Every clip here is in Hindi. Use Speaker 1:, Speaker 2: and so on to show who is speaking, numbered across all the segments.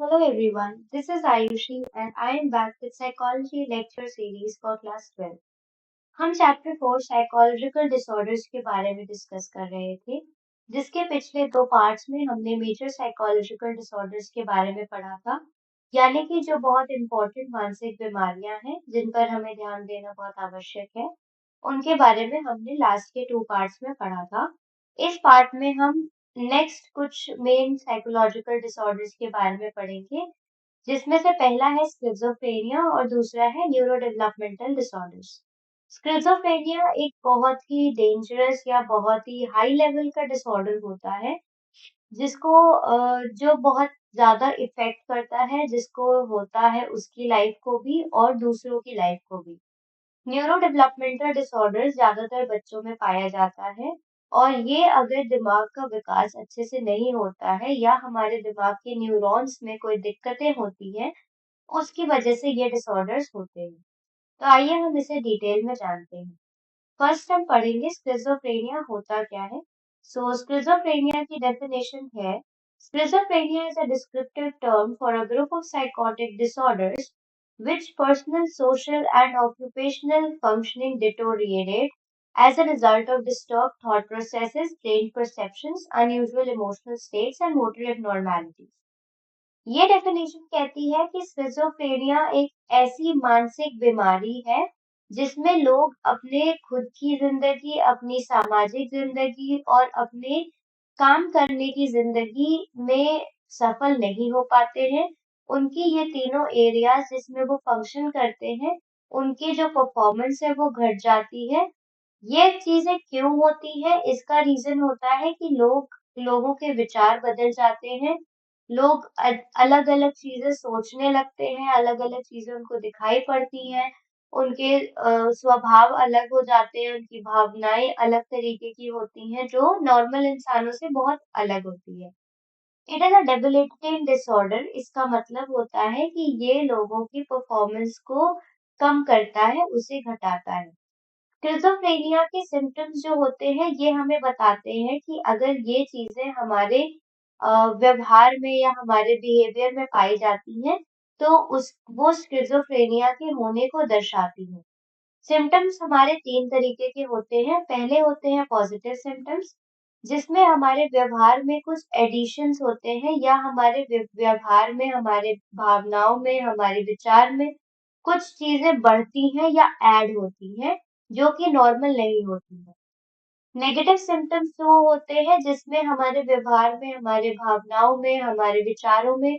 Speaker 1: Hello everyone, this is Ayushi and I am back with Psychology Lecture Series for Class 12. हम चैप्टर 4 साइकोलॉजिकल डिसऑर्डर्स के बारे में डिस्कस कर रहे थे, जिसके पिछले दो पार्ट्स में हमने मेजर साइकोलॉजिकल डिसऑर्डर्स के बारे में पढ़ा था, यानी कि जो बहुत इंपॉर्टेंट मानसिक बीमारियां हैं जिन पर हमें ध्यान देना बहुत आवश्यक है, उनके बारे में हमने लास्ट के टू पार्ट्स में पढ़ा था। इस पार्ट में हम नेक्स्ट कुछ मेन साइकोलॉजिकल डिसऑर्डर्स के बारे में पढ़ेंगे, जिसमें से पहला है स्किज़ोफ्रेनिया और दूसरा है न्यूरो डेवलपमेंटल डिसऑर्डर्स। स्किज़ोफ्रेनिया एक बहुत ही डेंजरस या बहुत ही हाई लेवल का डिसऑर्डर होता है, जिसको जो बहुत ज़्यादा इफ़ेक्ट करता है, जिसको होता है उसकी लाइफ को भी और दूसरों की लाइफ को भी। न्यूरो डेवलपमेंटल डिसऑर्डर ज्यादातर बच्चों में पाया जाता है और ये अगर दिमाग का विकास अच्छे से नहीं होता है या हमारे दिमाग के न्यूरॉन्स में कोई दिक्कतें होती हैं, उसकी वजह से ये डिसऑर्डर्स होते हैं। तो आइए हम इसे डिटेल में जानते हैं। फर्स्ट हम पढ़ेंगे स्किज़ोफ्रेनिया होता क्या है। सो स्किज़ोफ्रेनिया की डेफिनेशन है, schizophrenia is a descriptive term for a group of psychotic disorders which personal, social, and occupational functioning deteriorate as a result of disturbed thought processes, strained perceptions, unusual emotional states, and motor abnormalities. ये डेफिनेशन कहती है कि स्किज़ोफ्रेनिया एक ऐसी मानसिक बीमारी है जिसमें लोग अपने खुद की जिंदगी, अपनी सामाजिक जिंदगी और अपने काम करने की जिंदगी में सफल नहीं हो पाते हैं। उनकी ये तीनों एरियाज जिसमें वो फंक्शन करते हैं, उनकी जो परफॉर्मेंस है वो घट जाती है। ये चीजें क्यों होती है? इसका रीजन होता है कि लोगों के विचार बदल जाते हैं। लोग अलग-अलग चीजें सोचने लगते हैं, अलग-अलग चीजें उनको दिखाई पड़ती हैं, उनके स्वभाव अलग हो जाते हैं, उनकी भावनाएं अलग तरीके की होती हैं, जो नॉर्मल इंसानों से बहुत अलग होती है। It is a debilitating disorder. इसका मतलब होता है कि ये लोगों की परफॉर्मेंस को कम करता है, उसे घटाता है। स्किज़ोफ्रेनिया के सिम्पटम्स जो होते हैं, ये हमें बताते हैं कि अगर ये चीजें हमारे व्यवहार में या हमारे बिहेवियर में पाई जाती हैं, तो उस वो स्किज़ोफ्रेनिया के होने को दर्शाती हैं। सिम्पटम्स हमारे तीन तरीके के होते हैं। पहले होते हैं पॉजिटिव सिम्पटम्स, जिसमें हमारे व्यवहार में कुछ एडिशंस होते हैं या हमारे व्यवहार में, हमारे भावनाओं में, हमारे विचार में कुछ चीजें बढ़ती हैं या ऐड होती हैं, जो कि नॉर्मल नहीं होती है। नेगेटिव सिम्पटम्स वो होते हैं जिसमें हमारे व्यवहार में, हमारे भावनाओं में, हमारे विचारों में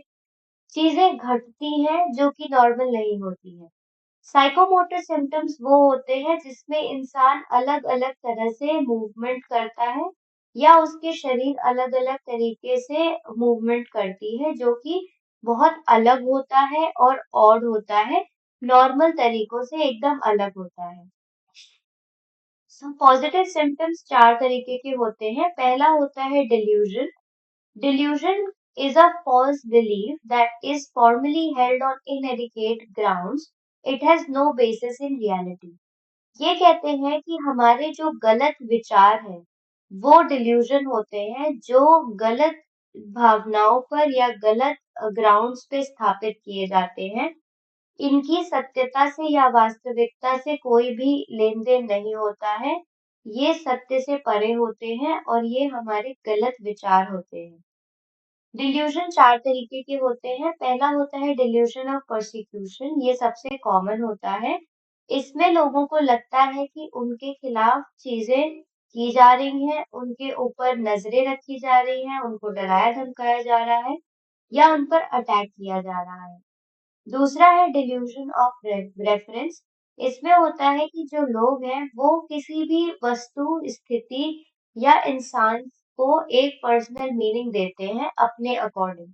Speaker 1: चीजें घटती हैं जो कि नॉर्मल नहीं होती है। साइकोमोटर सिम्पटम्स वो होते हैं जिसमें इंसान अलग-अलग तरह से मूवमेंट करता है या उसके शरीर अलग-अलग तरीके से मूवमेंट करती है, जो कि बहुत अलग होता है और ऑड होता है, नॉर्मल तरीकों से एकदम अलग होता है। पॉजिटिव सिम्पटम्स चार तरीके के होते हैं। पहला होता है delusion. Delusion is a false belief that is formally held on inadequate grounds. It has no basis in reality. ये कहते हैं कि हमारे जो गलत विचार हैं, वो डिल्यूजन होते हैं, जो गलत भावनाओं पर या गलत ग्राउंड्स पे स्थापित किए जाते हैं। इनकी सत्यता से या वास्तविकता से कोई भी लेन-देन नहीं होता है। ये सत्य से परे होते हैं और ये हमारे गलत विचार होते हैं। डिल्यूजन चार तरीके के होते हैं। पहला होता है डिल्यूजन ऑफ परसिक्यूशन। ये सबसे कॉमन होता है। इसमें लोगों को लगता है कि उनके खिलाफ चीजें की जा रही हैं, उनके ऊपर नजरें रखी जा रही हैं, उनको डराया धमकाया जा रहा है या उन पर अटैक किया जा रहा है। दूसरा है डिल्यूजन ऑफ रेफरेंस। इसमें होता है कि जो लोग हैं वो किसी भी वस्तु, स्थिति या इंसान को एक पर्सनल मीनिंग देते हैं अपने अकॉर्डिंग।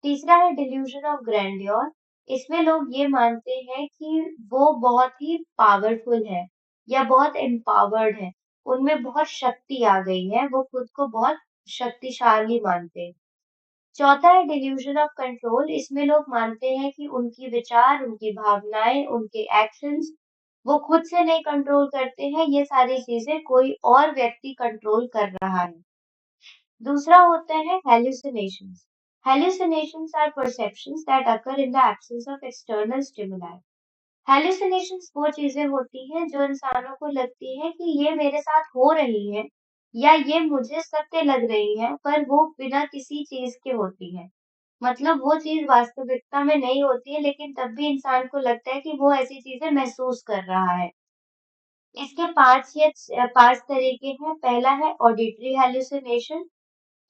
Speaker 1: तीसरा है डिल्यूजन ऑफ ग्रैंडियोर। इसमें लोग ये मानते हैं कि वो बहुत ही पावरफुल है या बहुत एम्पावर्ड है, उनमें बहुत शक्ति आ गई है, वो खुद को बहुत शक्तिशाली मानते हैं। चौथा है डिल्यूजन ऑफ कंट्रोल। इसमें लोग मानते हैं कि उनकी विचार, उनकी भावनाएं, उनके एक्शंस वो खुद से नहीं कंट्रोल करते हैं, ये सारी चीजें कोई और व्यक्ति कंट्रोल कर रहा है। दूसरा होता है hallucinations. Hallucinations are perceptions that occur in the absence of external stimuli. Hallucinations वो चीजें होती हैं जो इंसानों को लगती है कि ये मेरे साथ हो रही है या ये मुझे सत्य लग रही है, पर वो बिना किसी चीज के होती है। मतलब वो चीज वास्तविकता में नहीं होती है, लेकिन तब भी इंसान को लगता है कि वो ऐसी चीजें महसूस कर रहा है। इसके 5 तरीके हैं। पहला है ऑडिटरी हैल्यूसिनेशन।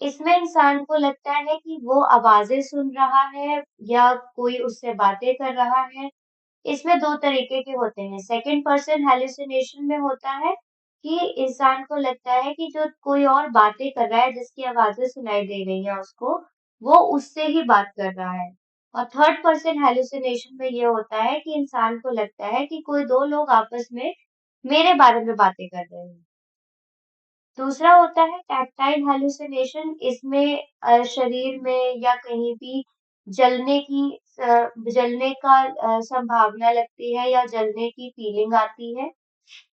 Speaker 1: इसमें इंसान को लगता है कि वो आवाजें सुन रहा है या कोई उससे बातें कर रहा है। इसमें 2 तरीके के होते हैं। सेकंड पर्सन हैल्यूसिनेशन में होता है कि इंसान को लगता है कि जो कोई और बातें कर रहा है, जिसकी आवाज़ें सुनाई दे रही हैं उसको, वो उससे ही बात कर रहा है। और थर्ड पर्सन हैल्यूसिनेशन में ये होता है कि इंसान को लगता है कि कोई 2 लोग आपस में मेरे बारे में बातें कर रहे हैं। दूसरा होता है टैक्टाइल हैल्यूसिनेशन। इसमें शरीर में या कहीं भी जलने की जलने का संभावना लगती है या जलने की फीलिंग आती है।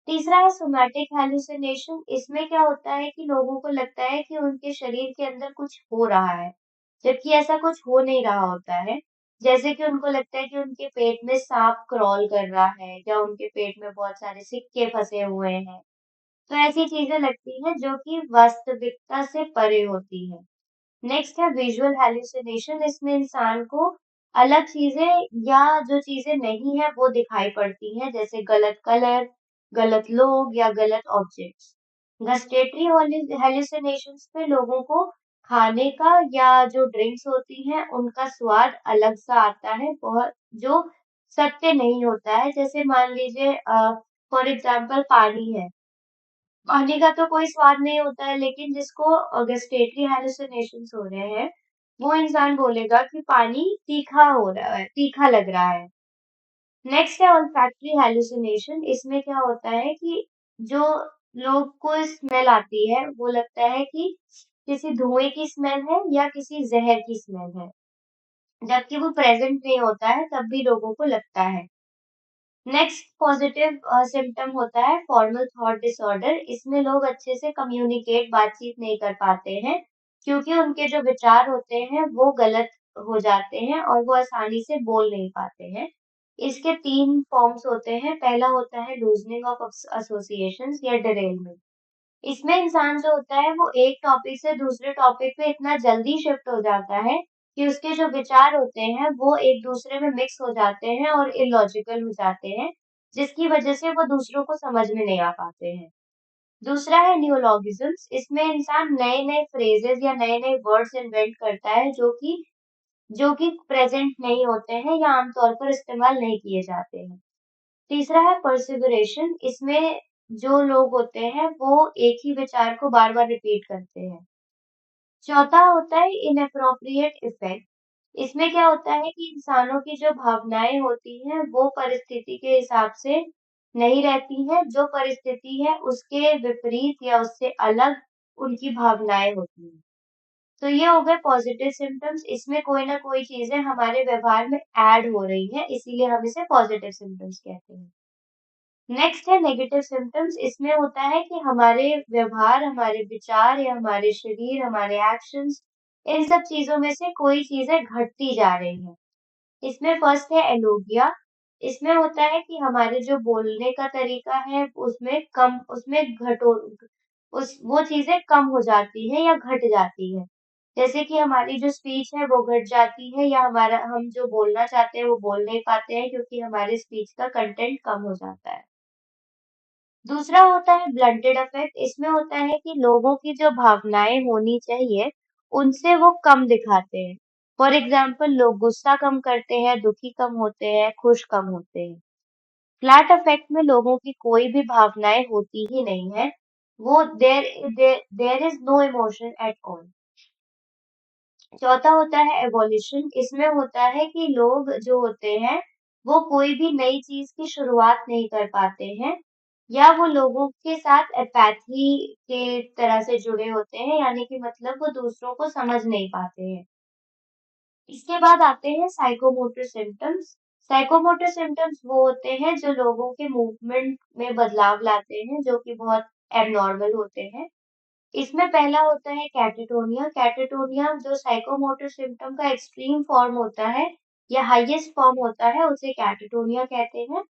Speaker 1: तीसरा है सोमैटिक हैल्यूसिनेशन। इसमें क्या होता है कि लोगों को लगता है कि उनके शरीर के अंदर कुछ हो रहा है, जबकि ऐसा कुछ हो नहीं रहा होता है। जैसे कि उनको लगता है कि उनके पेट में सांप क्रॉल कर रहा है या उनके पेट में बहुत सारे सिक्के फंसे हुए हैं। तो ऐसी चीजें लगती हैं जो कि वास्तविकता से परे होती हैं। नेक्स्ट है विजुअल हैल्यूसिनेशन। इसमें इंसान को अलग चीजें या जो चीजें नहीं है वो दिखाई पड़ती हैं, जैसे गलत कलर, गलत लोग या गलत ऑब्जेक्ट्स। गस्टेटरी हैल्यूसिनेशंस में लोगों को खाने का या जो ड्रिंक्स होती हैं उनका स्वाद अलग सा आता है, बहुत जो सत्य नहीं होता है। जैसे मान लीजिए फॉर एग्जाम्पल पानी है, पानी का तो कोई स्वाद नहीं होता है, लेकिन जिसको गस्टेटरी हैलुसिनेशंस हो रहे हैं, वो इंसान बोलेगा कि पानी तीखा हो रहा है, तीखा लग रहा है। नेक्स्ट है ओल्फैक्टरी हैलुसिनेशन। इसमें क्या होता है कि जो लोग को स्मेल आती है, वो लगता है कि किसी धुएं की स्मेल है या किसी जहर की स्मेल है, जबकि वो प्रेजेंट नहीं होता है, तब भी लोगों को लगता है। नेक्स्ट पॉजिटिव सिम्पटम होता है फॉर्मल थॉट डिसऑर्डर। इसमें लोग अच्छे से कम्युनिकेट बातचीत नहीं कर पाते हैं, क्योंकि उनके जो विचार होते हैं वो गलत हो जाते हैं और वो आसानी से बोल नहीं पाते हैं। इसके 3 फॉर्म्स होते हैं। पहला होता है लूजनिंग ऑफ एसोसिएशंस या डिरेलमेंट। इसमें इंसान जो होता है वो एक टॉपिक से दूसरे टॉपिक पे इतना जल्दी शिफ्ट हो जाता है कि उसके जो विचार होते हैं वो एक दूसरे में मिक्स हो जाते हैं और इलॉजिकल हो जाते हैं, जिसकी वजह से वो दूसरों को समझ में नहीं आ पाते हैं। दूसरा है नियोलॉगिज्म्स। इसमें इंसान नए-नए फ्रेजेस या नए-नए वर्ड्स इन्वेंट करता है जो कि प्रेजेंट नहीं होते हैं या आमतौर पर इस्तेमाल नहीं किए जाते हैं। तीसरा है पर्सिवरेशन। इसमें जो लोग होते हैं वो एक ही विचार को बार-बार रिपीट करते हैं। चौथा होता है इनएप्रोप्रिएट इफेक्ट। इसमें क्या होता है कि इंसानों की जो भावनाएं होती हैं वो परिस्थिति के हिसाब से नहीं रहती हैं। जो परिस्थिति है उसके विपरीत या उससे अलग उनकी भावनाएं होती हैं। तो ये हो गए पॉजिटिव सिम्टम्स। इसमें कोई ना कोई चीजें हमारे व्यवहार में ऐड हो रही हैं, इसीलिए हम इसे पॉजिटिव सिम्टम्स कहते हैं। नेक्स्ट है नेगेटिव सिम्पटम्स। इसमें होता है कि हमारे व्यवहार, हमारे विचार या हमारे शरीर, हमारे एक्शंस, इन सब चीजों में से कोई चीजें घटती जा रही हैं। इसमें फर्स्ट है एलोगिया। इसमें होता है कि हमारे जो बोलने का तरीका है उसमें घटो उस वो चीजें कम हो जाती हैं या घट जाती हैं। जैसे कि हमारी जो स्पीच है वो घट जाती है या हमारा हम जो बोलना चाहते हैं वो बोल नहीं पाते हैं, क्योंकि हमारी स्पीच का कंटेंट कम हो जाता है। दूसरा होता है ब्लंटेड अफेक्ट। इसमें होता है कि लोगों की जो भावनाएं होनी चाहिए उनसे वो कम दिखाते हैं। फॉर एग्जाम्पल लोग गुस्सा कम करते हैं, दुखी कम होते हैं, खुश कम होते हैं। फ्लैट अफेक्ट में लोगों की कोई भी भावनाएं होती ही नहीं है। वो there is no emotion at all. चौथा होता है एवोल्यूशन। इसमें होता है कि लोग जो होते हैं वो कोई भी नई चीज की शुरुआत नहीं कर पाते हैं, या वो लोगों के साथ एपैथी के तरह से जुड़े होते हैं, यानी कि मतलब वो दूसरों को समझ नहीं पाते हैं। इसके बाद आते हैं साइकोमोटर सिम्टम्स। साइकोमोटर सिम्टम्स वो होते हैं जो लोगों के मूवमेंट में बदलाव लाते हैं, जो कि बहुत एबनॉर्मल होते हैं। इसमें पहला होता है कैटेटोनिया। कैटेटोनिया जो साइकोमोटर सिम्पटम का एक्सट्रीम फॉर्म होता है या हाईएस्ट फॉर्म होता है, उसे कैटेटोनिया कहते हैं।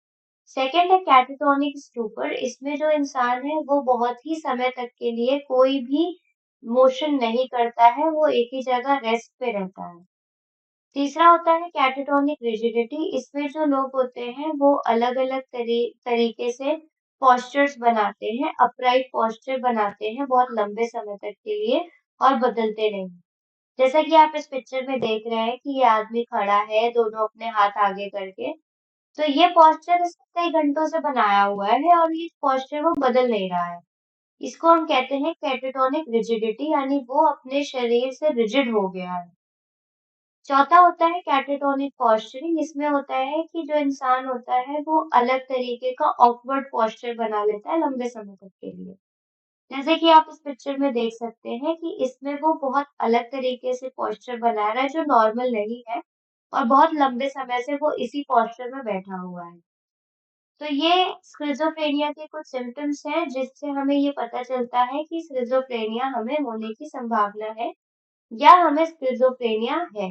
Speaker 1: सेकंड है कैटेटोनिक स्टूपर। इसमें जो इंसान है वो बहुत ही समय तक के लिए कोई भी मोशन नहीं करता है, वो एक ही जगह रेस्ट पे रहता है। तीसरा होता है कैटेटोनिक रिजिडिटी। इसमें जो लोग होते हैं वो अलग-अलग तरीके से पोस्चर्स बनाते हैं, अपराइट पोस्चर बनाते हैं बहुत लंबे समय तक के लिए और बदलते नहीं। जैसा कि आप इस पिक्चर में देख रहे हैं कि ये आदमी खड़ा है, दोनों अपने हाथ आगे करके। तो ये पोस्चर इसने कई घंटों से बनाया हुआ है और ये पोस्चर वो बदल नहीं रहा है। इसको हम कहते हैं कैटेटोनिक रिजिडिटी, यानी वो अपने शरीर से रिजिड हो गया है। चौथा होता है कैटेटोनिक पोस्चरिंग। इसमें होता है कि जो इंसान होता है वो अलग तरीके का ऑकवर्ड पोस्चर बना लेता है लंबे समय तक के लिए। जैसे कि आप इस पिक्चर में देख सकते हैं कि इसमें वो बहुत अलग तरीके से पोस्चर बना रहा है जो नॉर्मल नहीं है और बहुत लंबे समय से वो इसी पोस्चर में बैठा हुआ है। तो ये स्किज़ोफ्रेनिया के कुछ सिम्पटम्स हैं जिससे हमें ये पता चलता है कि स्किज़ोफ्रेनिया हमें होने की संभावना है या हमें स्किज़ोफ्रेनिया है।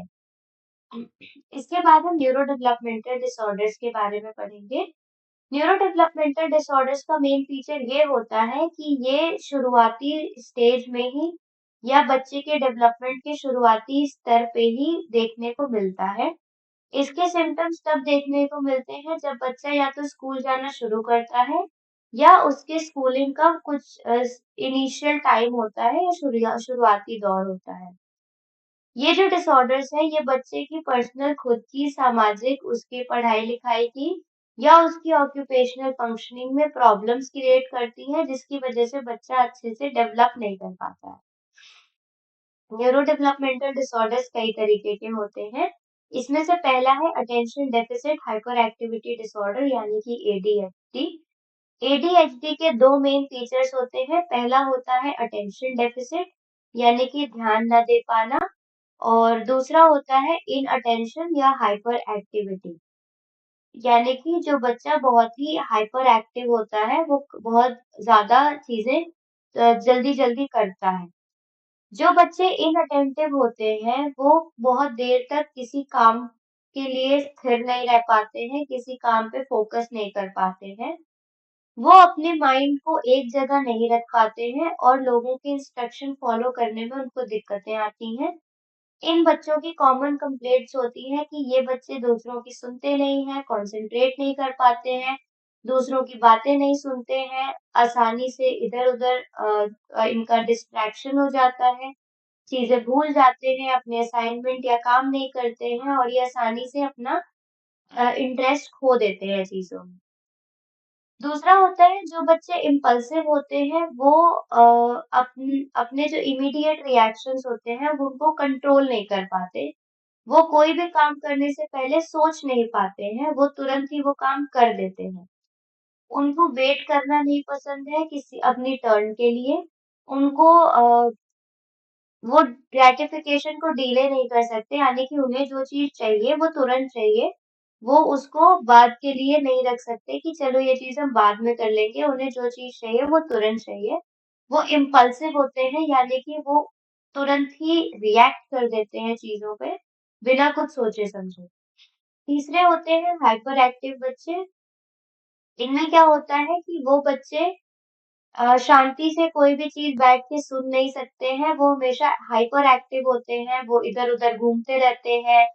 Speaker 1: इसके बाद हम न्यूरो डेवलपमेंटल डिसऑर्डर्स के बारे में पढ़ेंगे। न्यूरो डेवलपमेंटल डिसऑर्डर्स का मेन फीचर ये होता है कि ये शुरुआती स्टेज में ही या बच्चे के डेवलपमेंट के शुरुआती स्तर पे ही देखने को मिलता है। इसके सिम्पटम्स तब देखने को मिलते हैं जब बच्चा या तो स्कूल जाना शुरू करता है या उसके स्कूलिंग का कुछ इनिशियल टाइम होता है या शुरुआती दौर होता है। ये जो डिसऑर्डर्स हैं, ये बच्चे की पर्सनल खुद की, सामाजिक, उसकी पढ़ाई-लिखाई की या उसकी ऑक्यूपेशनल फंक्शनिंग में प्रॉब्लम्स क्रिएट करती हैं, जिसकी वजह से बच्चा अच्छे से डेवलप नहीं कर पाता है। न्यूरो डेवलपमेंटल डिसऑर्डर्स कई तरीके के होते हैं। इसमें से पहला है attention deficit hyper activity disorder यानी कि एडीएचडी। एडीएचडी के दो मेन फीचर्स होते हैं। पहला होता है अटेंशन डेफिसिट यानी कि ध्यान न दे पाना और दूसरा होता है इनअटेंशन या हाइपर एक्टिविटी यानी कि जो बच्चा बहुत ही हाइपर एक्टिव होता है, वो बहुत ज़्यादा चीज़ें जल्दी-जल्दी करता है। जो बच्चे इनअटेंटिव होते हैं, वो बहुत देर तक किसी काम के लिए स्थिर नहीं रह पाते हैं, किसी काम पे फोकस नहीं कर पाते हैं। वो अपने माइंड को एक जगह नहीं रख पाते हैं और लोगों के इंस्ट्रक्शन फॉलो करने में उनको दिक्कतें आती हैं। इन बच्चों की कॉमन कंप्लेंट्स होती हैं कि ये बच्चे दूसरों की सुनते नहीं हैं, कॉन्सन्ट्रेट नहीं कर पाते हैं, दूसरों की बातें नहीं सुनते हैं, आसानी से इधर-उधर इनका डिस्ट्रैक्शन हो जाता है, चीज़ें भूल जाते हैं, अपने असाइनमेंट या काम नहीं करते हैं और ये आसानी से अपना इंटरेस्ट खो देते हैं चीज़ों में। दूसरा होता है जो बच्चे इम्पल्सिव होते हैं वो अपने जो इमीडिएट रिएक्शंस होते हैं वो उनको कंट्रोल नहीं कर पाते। वो कोई भी काम करने से पहले सोच नहीं पाते हैं, वो तुरंत ही वो काम कर देते हैं। उनको वेट करना नहीं पसंद है किसी अपनी टर्न के लिए। उनको वो ग्रैटिफिकेशन को डिले नहीं कर सकते यानी कि उन्हें जो चीज़ चाहिए वो तुरंत चाहिए। वो उसको बाद के लिए नहीं रख सकते कि चलो ये चीज़ हम बाद में कर लेंगे, उन्हें जो चीज़ चाहिए वो तुरंत चाहिए। वो इम्पल्सिव होते हैं यानी कि वो तुरंत ही रिएक्ट कर देते हैं चीज़ों पे, बिना कुछ सोचे-समझे। तीसरे होते हैं हाइपर एक्टिव बच्चे। इनमें क्या होता है कि वो बच्चे शांति से कोई भी चीज़ बैठ के सुन नहीं सकते हैं, वो हमेशा हाइपर एक्टिव होते हैं, वो इधर-उधर घूमते रहते हैं,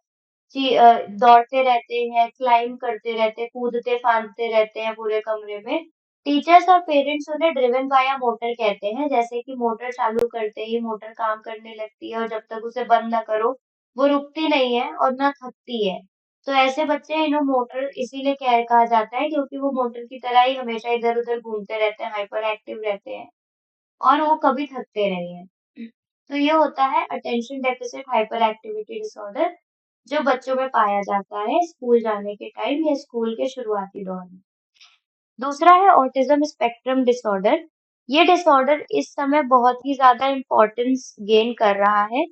Speaker 1: दौड़ते रहते हैं, क्लाइंब करते रहते हैं, कूदते-फांदते रहते हैं पूरे कमरे में। टीचर्स और पेरेंट्स उन्हें ड्रिवन बाय अ मोटर कहते हैं, जैसे कि मोटर चालू करते ही मोटर काम करने लगती है और जब तक उसे बंद ना करो, वो रुकती नहीं है और ना थकती है। तो ऐसे बच्चे इन्हें मोटर इसीलिए कहा जाता है क्योंकि वो मोटर की तरह ही हमेशा इधर-उधर घूमते रहते हैं, हाइपर एक्टिव रहते हैं और वो कभी थकते नहीं हैं। तो ये होता है attention deficit hyper activity disorder जो बच्चों में पाया जाता है स्कूल जाने के टाइम या स्कूल के शुरुआती दौर में। दूसरा है ऑटिज्म स्पेक्ट्रम डिसऑर्डर। ये डिसऑर्डर इस समय बहुत ही ज़्यादा इम्पोर्टेंस गेन कर रहा है।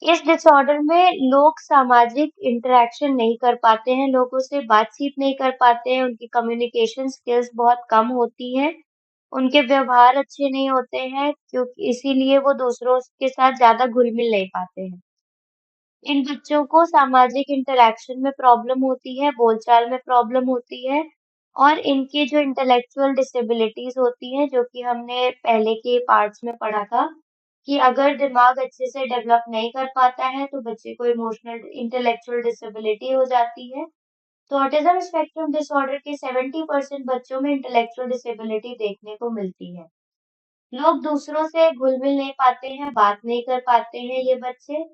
Speaker 1: इस डिसऑर्डर में लोग सामाजिक इंटरैक्शन नहीं कर पाते हैं, लोगों से बातचीत नहीं कर पाते हैं, उनकी कम्युनिकेशन स्किल्स बहुत कम होती हैं। उनके व्यवहार अच्छे नहीं होते हैं क्योंकि इसीलिए वो दूसरों के साथ ज़्यादा घुल-मिल नहीं पाते हैं। इन बच्चों को सामाजिक इंटरैक्शन में प्रॉब्लम होती है, बोलचाल में प्रॉब्लम होती है और इनकी जो इंटेलेक्चुअल डिसेबिलिटीज़ होती हैं, जो कि हमने पहले के पार्ट्स में पढ़ा था, कि अगर दिमाग अच्छे से डेवलप नहीं कर पाता है, तो बच्चे को इमोशनल इंटेलेक्चुअल डिसेबिलिटी हो जाती है। तो ऑटिज़्म स्पेक्ट्रम डिसऑर्डर के 70% बच्चों में इंटेलेक्चुअल डिसेबिलिटी देखने को मिलती है। लोग दूसरों से घुल-मिल नहीं पाते हैं, बात नहीं कर पाते हैं ये बच्चे।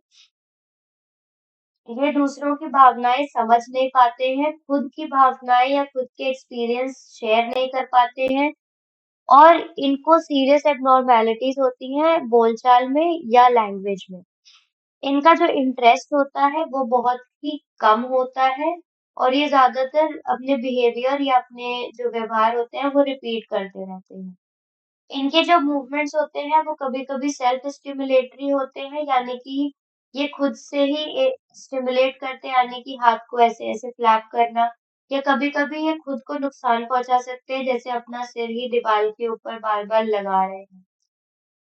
Speaker 1: ये दूसरों की भावनाएँ समझ नहीं पाते हैं, खुद की भावनाएँ या खुद के एक्सपीरियंस शेयर नहीं कर पाते हैं और इनको सीरियस एब्नॉर्मैलिटीज़ होती हैं बोलचाल में या लैंग्वेज में। इनका जो इंटरेस्ट होता है वो बहुत ही कम होता है और ये ज़्यादातर अपने बिहेवियर या अपने जो व्यवहार होते हैं वो रिपीट करते रहते हैं। इनके जो मूवमेंट्स होते हैं वो कभी-कभी सेल्फ स्टिमुलेटरी होते हैं यानी कि ये खुद से ही स्टिमुलेट करते हैं यानी कि हाथ को ऐसे-ऐसे फ्लैप करना या कभी-कभी ये खुद को नुकसान पहुँचा सकते हैं जैसे अपना सिर ही दीवार के ऊपर बार-बार लगा रहे हैं।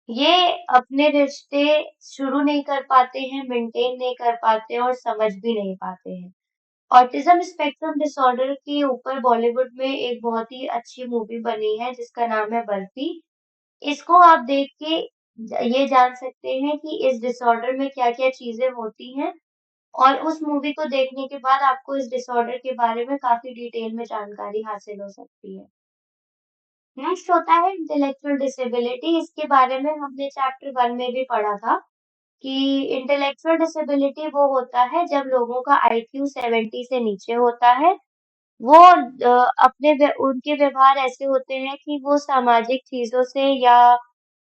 Speaker 1: ये अपने रिश्ते शुरू नहीं कर पाते हैं, मेंटेन नहीं कर पाते हैं और समझ भी नहीं पाते हैं। ऑटिज़्म स्पेक्ट्रम डिसऑर्डर के ऊपर बॉलीवुड में एक बहुत ही अच्छी मूवी बनी है जिसका नाम है बर्फी। इसको आप देख के ये जान सकते हैं कि इस डिसऑर्डर में क्या-क्या चीज़ें होती हैं और उस मूवी को देखने के बाद आपको इस डिसऑर्डर के बारे में काफ़ी डिटेल में जानकारी हासिल हो सकती है। नेक्स्ट होता है इंटेलेक्चुअल डिसेबिलिटी इसके बारे में हमने चैप्टर 1 में भी पढ़ा था कि इंटेलेक्चुअल डिसेबिलिटी वो होता है जब लोगों का आईक्यू 70 से नीचे होता है। वो अपने उनके व्यवहार ऐसे होते हैं कि वो सामाजिक चीज़ों से या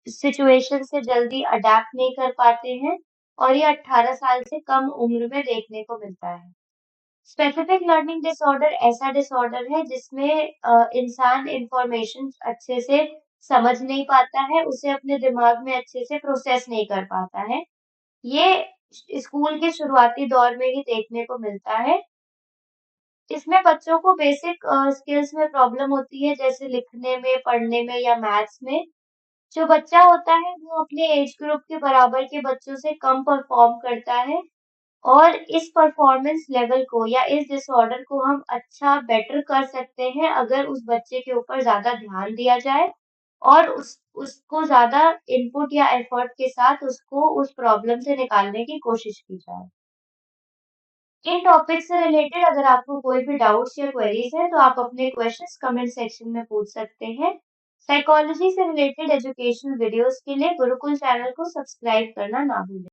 Speaker 1: सिचुएशन से जल्दी अडैप्ट नहीं कर पाते हैं और ये 18 साल से कम उम्र में देखने को मिलता है। स्पेसिफिक लर्निंग डिसऑर्डर ऐसा डिसऑर्डर है जिसमें इंसान इन्फॉर्मेशन अच्छे से समझ नहीं पाता है, उसे अपने दिमाग में अच्छे से प्रोसेस नहीं कर पाता है। ये स्कूल के शुरुआती दौर में ही देखने को मिलता है। इसमें बच्चों को बेसिक स्किल्स में प्रॉब्लम होती है जैसे लिखने में, पढ़ने में या मैथ्स में। जो बच्चा होता है वो अपने एज ग्रुप के बराबर के बच्चों से कम परफ़ॉर्म करता है और इस परफ़ॉर्मेंस लेवल को या इस डिसऑर्डर को हम अच्छा बेटर कर सकते हैं अगर उस बच्चे के ऊपर ज़्यादा ध्यान दिया जाए और उसको ज़्यादा इनपुट या एफर्ट के साथ उसको उस प्रॉब्लम से निकालने की कोशिश की जाए। इन टॉपिक से रिलेटेड अगर आपको कोई भी डाउट्स या क्वेरीज हैं तो आप अपने क्वेश्चंस कमेंट सेक्शन में पूछ सकते हैं। साइकोलॉजी से रिलेटेड एजुकेशनल वीडियोस के लिए गुरुकुल चैनल को सब्सक्राइब करना ना भूलें।